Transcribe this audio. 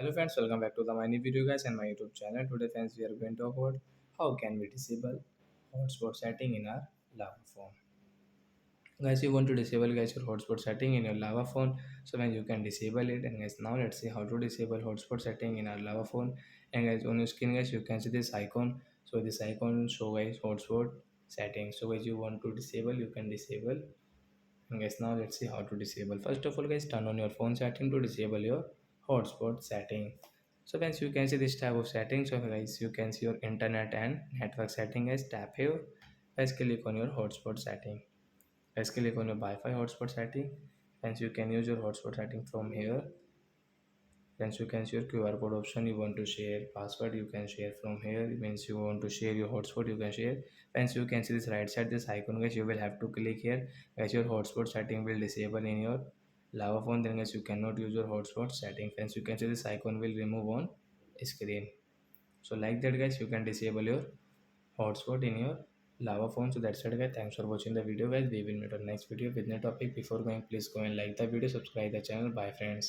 Hello friends, welcome back to the my new video guys and my YouTube channel. Today friends we are going to talk about how can we disable hotspot setting in our lava phone. Guys, you want to disable guys your hotspot setting in your lava phone, so then you can disable it. And guys, now let's see how to disable hotspot setting in our lava phone. And guys, on your screen guys, you can see this icon. So this icon show guys hotspot settings. So guys, you want to disable, you can disable. And guys, now let's see how to disable. First of all guys, turn on your phone setting to disable your hotspot setting. So guys, you can see this type of settings. So guys, you can see your internet and network setting. Guys, tap here. Guys, click on your hotspot setting. Guys, click on your Wi-Fi hotspot setting. Hence you can use your hotspot setting from here. Hence you can see your QR code option. You want to share password, you can share from here. It means you want to share your hotspot, you can share. Hence you can see this right side, this icon guys, you will have to click here. As your hotspot setting will disable in your lava phone, then guys you cannot use your hotspot setting. Hence you can see this icon will remove on screen. So like that guys, you can disable your hotspot in your lava phone. So that's it guys, thanks for watching the video guys. We will meet on next video with new topic. Before going, please go and like the video, subscribe the channel. Bye friends.